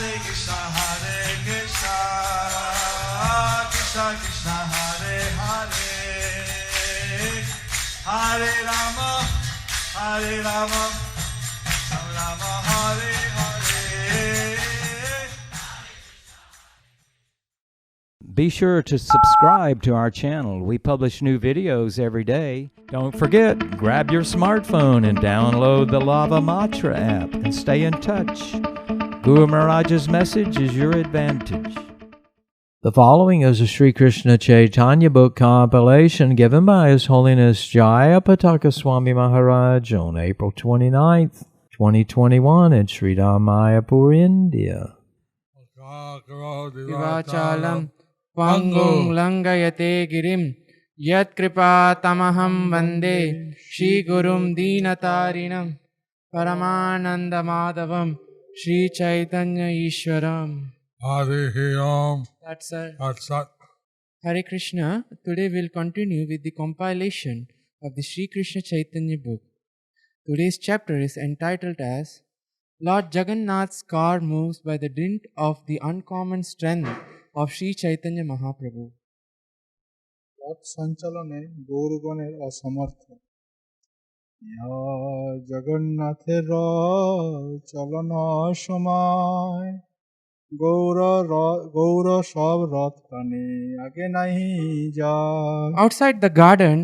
Krishna Krishna Hare Hare Hare Rama Rama Hare Hare. Be sure to subscribe to our channel. We publish new videos every day. Don't forget, grab your smartphone and download the Lava Matra app and stay in touch. Guru Maharaj's message is your advantage. The following is a Sri Krishna Chaitanya book compilation given by His Holiness Jayapataka Swami Maharaj on April 29th, 2021 in Sri Mayapur, India. Divachalam Pangum Langayate Girim Yat Kripa Tamaham Vande Shri Gurum Dinatarinam Paramananda Madhavam Shri Chaitanya Ishwaram. That's sir. Hare Krishna. Today we'll continue with the compilation of the Sri Krishna Chaitanya book. Today's chapter is entitled as Lord Jagannath's car moves by the dint of the uncommon strength of Sri Chaitanya Mahaprabhu. পথ সঞ্চালনে গৌরগণের অসমর্থ ইহা জগন্নাথের চলন সময় গৌর সব রথ প্রাণে আগে নাহি যায়. Outside the garden,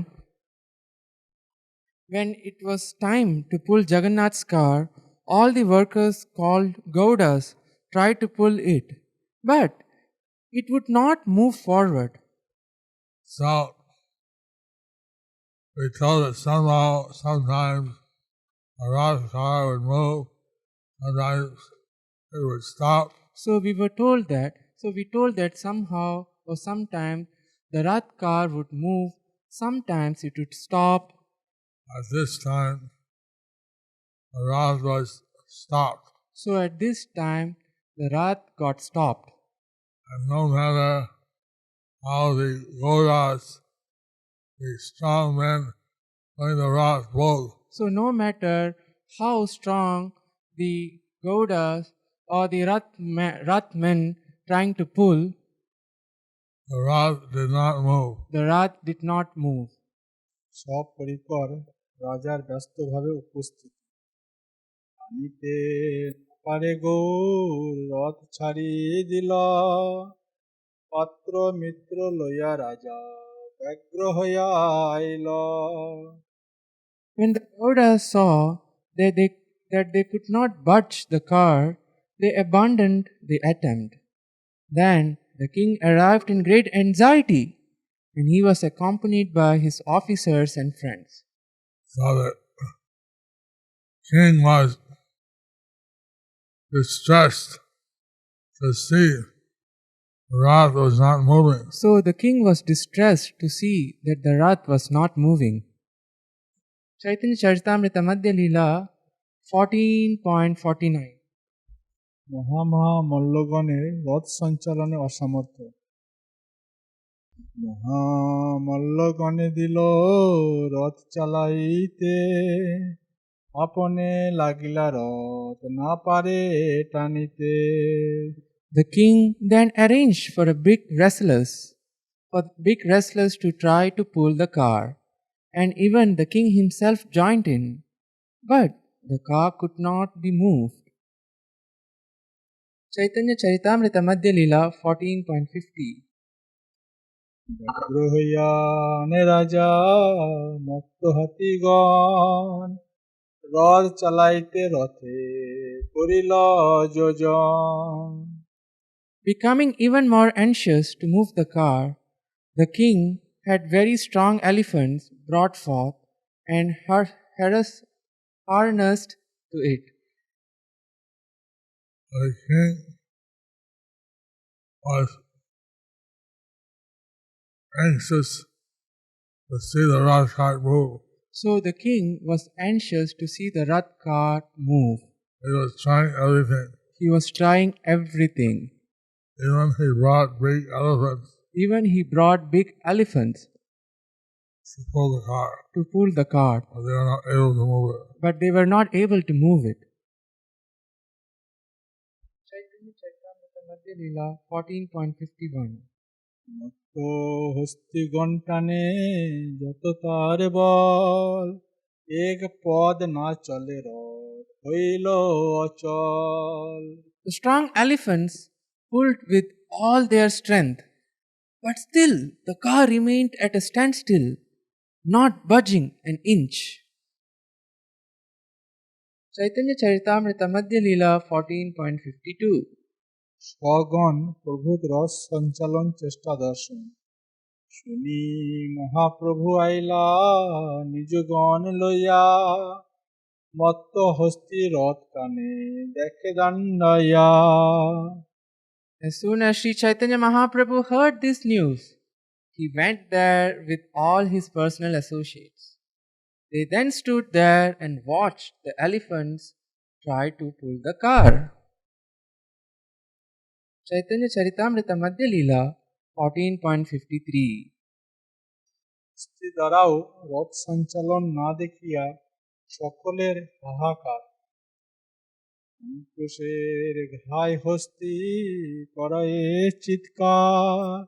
when it was time to pull Jagannath's car, all the workers called Gaudas tried to pull it, but it would not move forward. So we told that somehow, sometimes a rock car would move, sometimes it would stop. So we told that somehow or sometimes the Rath car would move, sometimes it would stop. At this time, the Rath was stopped. So at this time, the Rath got stopped. And no matter how the Gaudas, the strong men pulling the Rath pulled, So no matter how strong the Gaudas or the Rath men trying to pull, the Rath did not move. the Rath did not move. সব পরিকর রাজার ব্যস্তভাবে উপস্থিত আনিতে পারে গৌর রথ ছাড়িয়ে দিল পাত্র মিত্র লইয়া রাজা ব্যগ্র হইয়া আইল. When the Gaudas saw that they could not budge the car, they abandoned the attempt. Then the king arrived in great anxiety, and he was accompanied by his officers and friends. So the king was distressed to see the Rath was not moving. So the king was distressed to see that the Rath was not moving. Chaitanya Charitamrita Madhya Leela 14.49. মহা মল্লগণের রথ সঞ্চালনে অসমর্থ মহামল্লগণে দিল রথ চালাইতে আপনে লাগিলা রথ না পারে টানিতে. The king then arranged for big wrestlers to try to pull the car, and even the king himself joined in, but the car could not be moved. Chaitanya Charitamrita Madhya Leela 14.50. ব্যগ্র হইয়া আনে রাজা মত্ত হাতিগণ রথ চালাইতে রথে করিল যোজন. Becoming even more anxious to move the car, the king had very strong elephants brought forth and harnessed to it. The king was anxious to see the Rath cart move. So the king was anxious to see the Rath cart move. He was trying everything. He was trying everything. Even he brought big elephants big elephants to pull the car, but but they were not able to move it. But they were not able to move it. Chaitanya Charitamrita Madhya Leela 14.51 মত্ত হস্তি গন্টানে যত তার বল এক পদ না চলে রথ হইল অচল। The strong elephants pulled with all their strength, but still the car remained at a standstill, not budging an inch. Chaitanya Charitamrita Madhya Leela 14.52 স্বগণ প্রভুত রস সঞ্চালন চেষ্টা দর্শন শুনি মহাপ্রভু আইলা নিজ গণ লইয়া মত্ত হস্তি রথ কানে দেখে দান্ডাইয়া। As soon as Sri Chaitanya Mahaprabhu heard this news, he went there with all his personal associates. They then stood there and watched the elephants try to pull the car. Chaitanya Charitamrita Madhya Leela 14.53 স্ত্রী দ্বারাও রথ সঞ্চালন না দেখিয়া সকলের হাহাকার অঙ্কুশের ঘাই হস্তি করে চিৎকার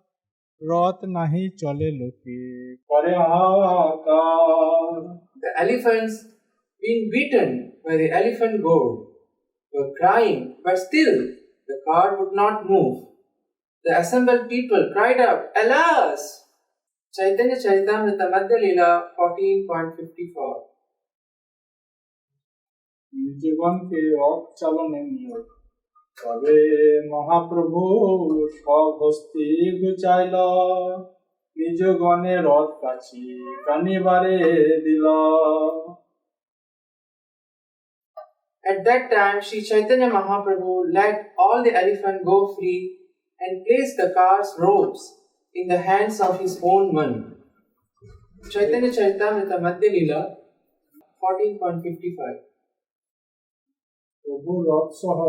রথ নাহি চলে লোকে করে হাহাকার। The elephants, being beaten by the elephant goad, were crying, but still the car would not move. The assembled people cried out, "Alas!" Chaitanya Charitamrita Madhya Leela 14.54 জীবনকে রথ চালনে নিয়োগ তবে মহাপ্রভু সব হস্তি গুচাইল নিজ গণে রথ কাছি কানিবারে দিল। At that time, Sri Chaitanya Mahaprabhu let all the elephant go free and placed the car's ropes in the hands of his own men. Chaitanya Charitamrita Madhya Leela 14.55 প্রভু রথ সহ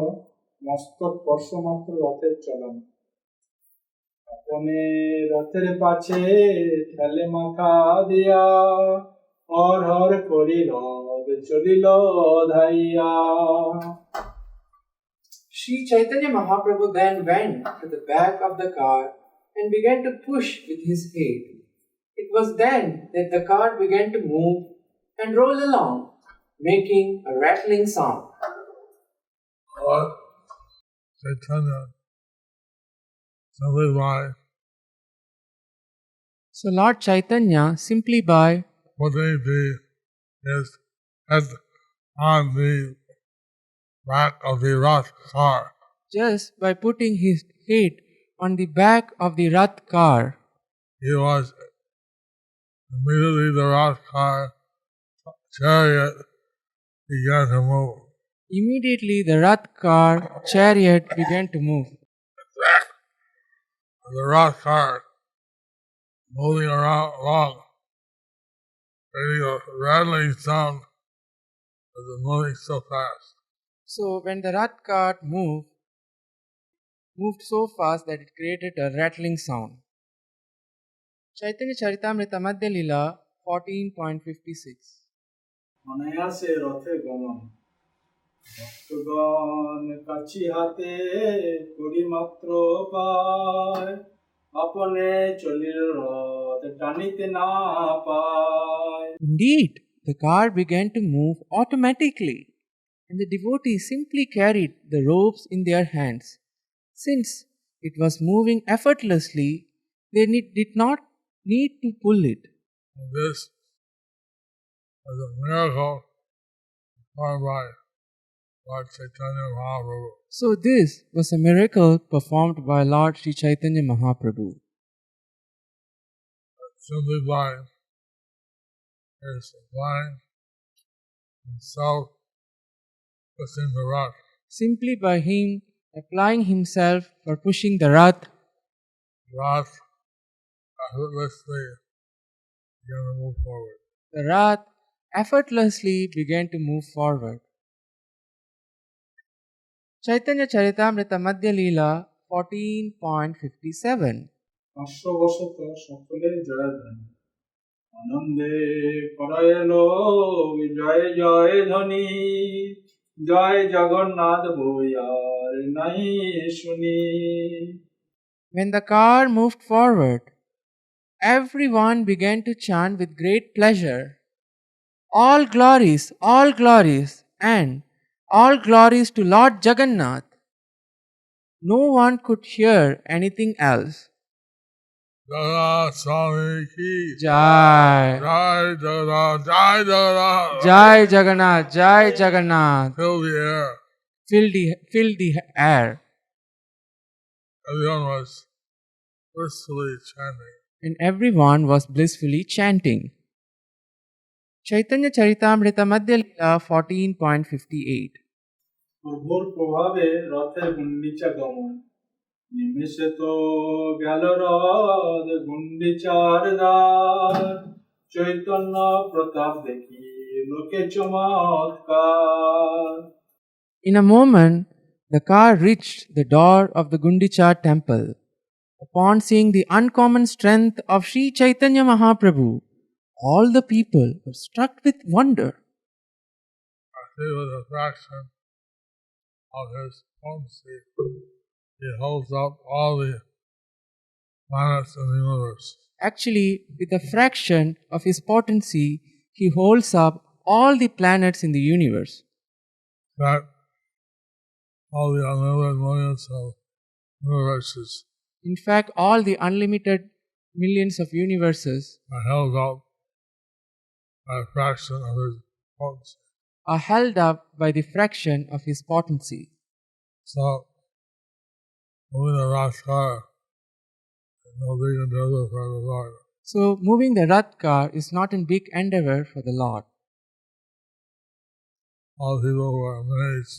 মস্তক স্পর্শমাত্র রথের চলন আপনে রথের পাছে ঠেলে মাথা দিয়া হর হর করি রথ চলিল Dahiya. Sri Chaitanya Mahaprabhu then went to the back of the car and began to push with his head. It was then that the car began to move and roll along, making a rattling sound. Lord Chaitanya, simply by So Lord Chaitanya, simply by putting his head on the back of the Rath car, just by putting his head on the back of the Rath car, he was immediately the Rath car chariot began to move. immediately the Rath car chariot began to move. The Rath car moving around along, making a rattling sound as it's moving so fast. So when the Rath car moved so fast that it created a rattling sound. Chaitanya Charitamrita Madhya Leela 14.56 অনায়াসে রথে গমন ভক্তগণ কাছি হাতে করি মাত্র পায় আপনে চলিল রথ টানিতে না পায়। Indeed, the car began to move automatically, and the devotees simply carried the ropes in their hands. Since it was moving effortlessly, they did not need to pull it. And this was a miracle performed by Lord Chaitanya Mahaprabhu. So this was a miracle performed by Lord Sri Chaitanya Mahaprabhu. Simply by his applying himself within the rock. Simply by him applying himself for pushing the Rath, Rath effortlessly began to move forward. the Rath effortlessly began to move forward. Chaitanya Charitamrita Madhya Leela 14.57 হাস্যবশত সকলে জয়ধ্বনি আনন্দে করাইলো জয় জয় ধ্বনি জয় জগন্নাথ বৈয়ার করে নাই শুনি। When the car moved forward, everyone began to chant with great pleasure, all glories, and all glories to Lord Jagannath. No one could hear anything else. Jagannath Swami ki Jai. Jai Jagannath, Jai Jagannath. Jai Jagannath, Jai Jagannath. Fill the air. Fill the air. Everyone was blissfully chanting. And everyone was blissfully chanting. Chaitanya Charitamrita Madhya Leela 14.58. প্রভুর প্রভাবে রথের গুন্ডিচা গমন, নিমেষে তো গেল রথ গুন্ডিচার দ্বার, চৈতন্য প্রতাপ দেখি লোকে চমৎকার। In a moment, the car reached the door of the Gundicha temple. Upon seeing the uncommon strength of Sri Chaitanya Mahaprabhu, all the people were struck with wonder. He was a fraction of his potency. He holds up all the planets in the universe. Actually, with a fraction of his potency, he holds up all the planets in the universe. That all the unlimited millions of universes In fact, all the unlimited millions of universes are held up by a fraction of his potency. are held up by the fraction of his potency. So, moving the Rath car is no big endeavor for the Lord. So, moving the Rath car is not a big endeavor for the Lord. All people were amazed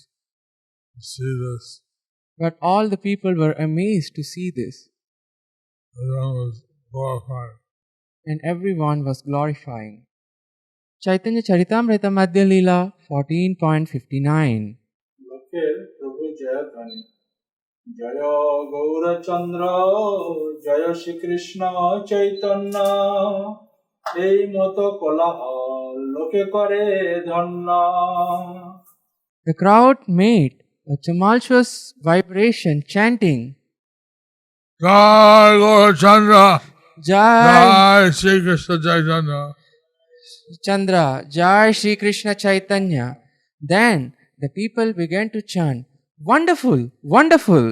to see this. But all the people were amazed to see this, Everyone was glorified. and everyone was glorifying. Chaitanya Charitamrita Madhya Leela 14.59. লোকের প্রভু জয়ধ্বনি, জয় গৌরচন্দ্র, জয় শ্রীকৃষ্ণ চৈতন্য, এই মতো কোলাহল লোকে করে ধন্য। The crowd made a tumultuous vibration chanting, Jai Gaurachandra, Jai Jai Sri Krishna Chaitanya. Chandra, Jai Shri Krishna Chaitanya. Then the people began to chant, Wonderful, wonderful.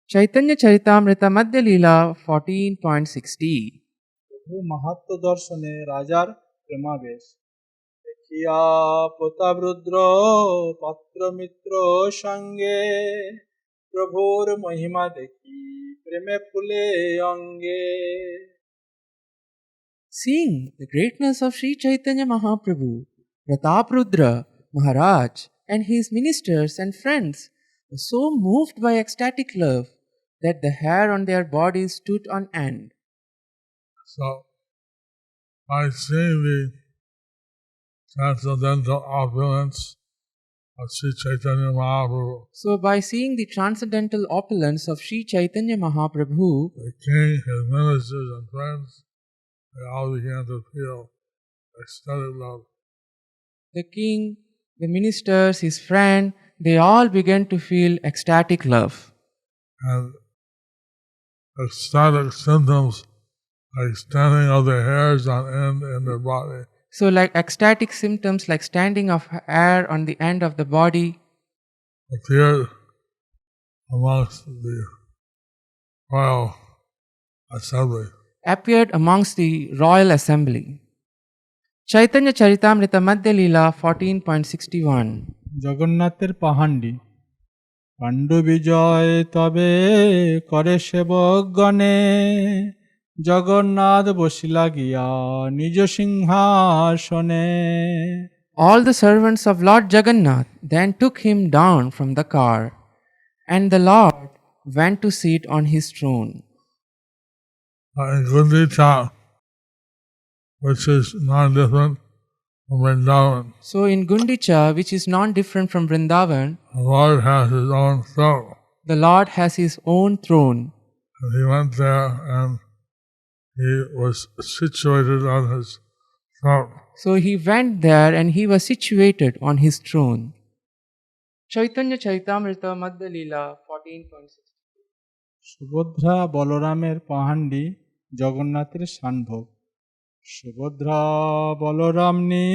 Chaitanya Charitamrita Madhya Leela 14.60. প্রভু মাহাত্ম দর্শনে রাজার প্রেমাবেশ, দেখিয়া প্রতাপরুদ্র পাত্র মিত্র সঙ্গে, প্রভুর মহিমা দেখি প্রেমে ফুলে অঙ্গে। Seeing the greatness of Sri Chaitanya Mahaprabhu, Prataprudra Maharaj and his ministers and friends were so moved by ecstatic love that the hair on their bodies stood on end. So, by seeing the transcendental opulence of Sri Chaitanya Mahaprabhu, So, by seeing the transcendental opulence of Sri Chaitanya Mahaprabhu, the king, his ministers, and friends, they all began to feel ecstatic love. the king, the ministers, his friend, they all began to feel ecstatic love. And ecstatic symptoms like standing of the hairs on end in their body, So, like ecstatic symptoms like standing of hair on the end of the body appeared amongst the royal assembly. appeared amongst the royal assembly. Chaitanya Charitamrita Madhya Leela 14.61. জগন্নাথের পাহান্ডি, পাণ্ডু বিজয় তবে করে সেবকগণে, জগন্নাথ বসিলা গিয়া নিজ সিংহাসনে। All the servants of Lord Jagannath then took him down from the car, and the Lord went to sit on his throne. In Gundicha, which is not different from Vrindavan, So, in Gundicha, which is non different from Vrindavan, the Lord has his own throne. the Lord has his own throne. And he went there and he was situated on his throne. So, he went there and he was situated on his throne. Chaitanya Charitamrita Madhya Leela 14.6. Subhadra বলরামের পাহান্ডি জগন্নাথের সানভোগ। সুভদ্রা বলরাম নি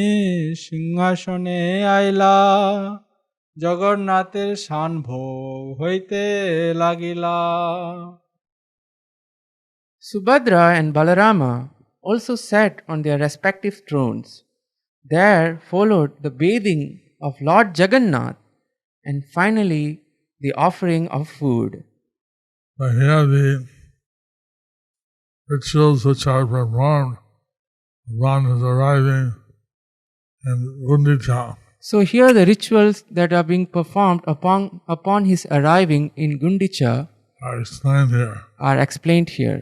সিংহাসনে আইলা, জগন্নাথের সানভোগ হইতে লাগিলা। Subhadra and Balarama also sat on their respective thrones. There followed the bathing of Lord Jagannath and finally the offering of food. But here the rituals which are performed upon his arriving in Gundicha. So here the rituals that are being performed upon his arriving in Gundicha Are explained here. are explained here.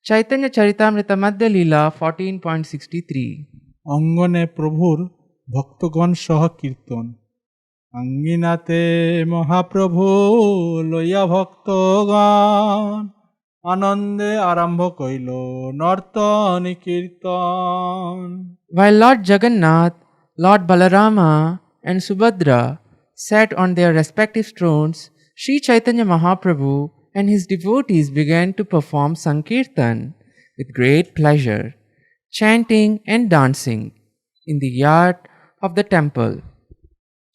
Chaitanya Charitamrita Madhya Leela 14.63. অঙ্গনে প্রভুর ভক্তগণ সহ কীর্তন, আঙ্গিনাতে মহাপ্রভু লইয়া ভক্তগণ, আনন্দে আরম্ভ কইল নর্তন কীর্তন। While Lord Jagannath, Lord Balarama and Subhadra sat on their respective thrones, Sri Chaitanya Mahaprabhu and his devotees began to perform Sankirtan with great pleasure, chanting and dancing in the yard of the temple.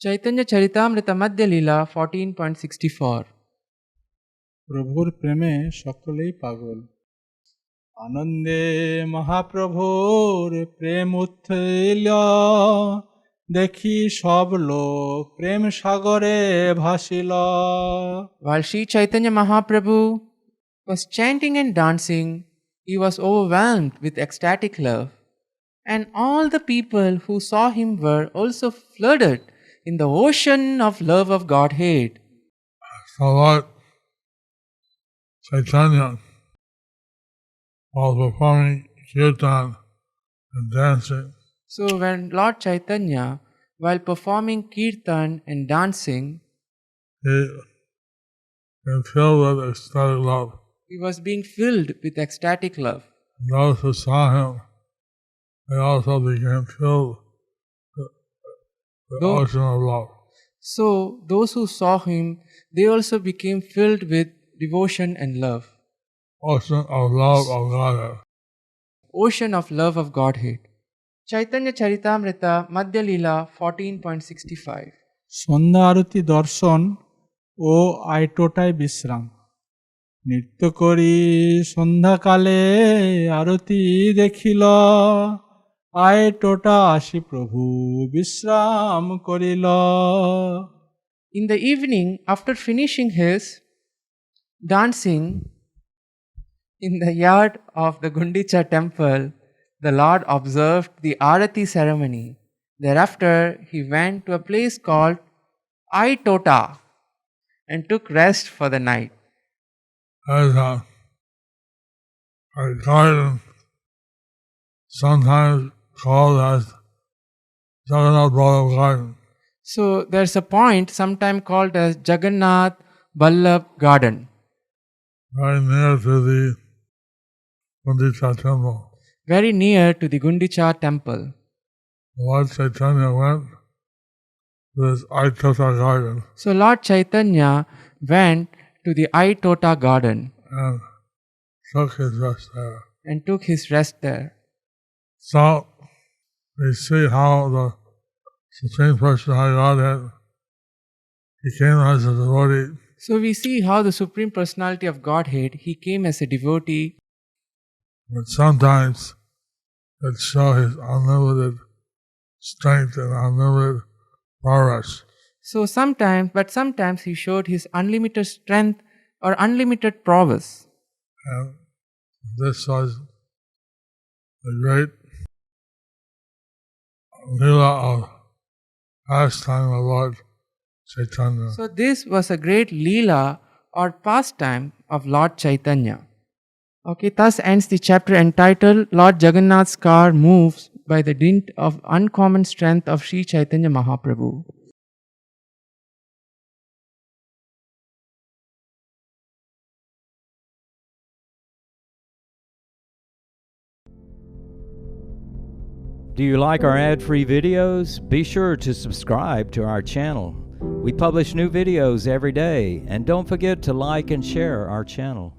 Chaitanya Charitamrita Madhya Leela 14.64. প্রভুর প্রেমে সকলেই পাগল, আনন্দে মহাপ্রভুর প্রেম উথিল, দেখি সব লোক প্রেম সাগরে ভাসিল। While Sri Chaitanya Mahaprabhu was chanting and dancing, he was overwhelmed with ecstatic love, and all the people who saw him were also flooded in the ocean of love of Godhead. So Lord Chaitanya, while performing kirtan and dancing, So when Lord Chaitanya, while performing kirtan and dancing, he became filled with ecstatic love. he was being filled with ecstatic love. Those who saw him, they also became filled with the Though- ocean of love. So those who saw him, they also became filled with devotion and love. Ocean of love of Godhead. Ocean of love of Godhead. Chaitanya Charitamrita Madhya Leela 14.65. সন্ধ্যা আরতি দর্শন ও আইটোটায় বিশ্রাম, নৃত্য করি সন্ধ্যাকালে আরতি দেখিল, আইটোটা আসি প্রভু বিশ্রাম করিল। In the evening, after finishing his dancing in the yard of the Gundicha temple, the Lord observed the Arati ceremony. Thereafter, he went to a place called Aitota and took rest for the night. As a garden, sometimes called as Jagannath Ballabh Garden. So there's a point sometime called as Jagannath Ballabh Garden, Very near to the Gundicha temple. very near to the Gundicha temple. Lord Chaitanya went to this Aitota garden So Lord Chaitanya went to the Aitota garden and took his rest there. and took his rest there. So we see how the Supreme Personality of Godhead became as a devotee. So we see how the Supreme Personality of Godhead, he came as a devotee, But sometimes it shows his unlimited strength and unlimited prowess. so sometimes he showed his unlimited strength or unlimited prowess. And this was the great Leela of pastime of Lord Chaitanya. So this was a great Leela or pastime of Lord Chaitanya. Okay, thus ends the chapter entitled Lord Jagannath's car moves by the dint of uncommon strength of Sri Chaitanya Mahaprabhu. Do you like our ad-free videos? Be sure to subscribe to our channel. We publish new videos every day, and don't forget to like and share our channel.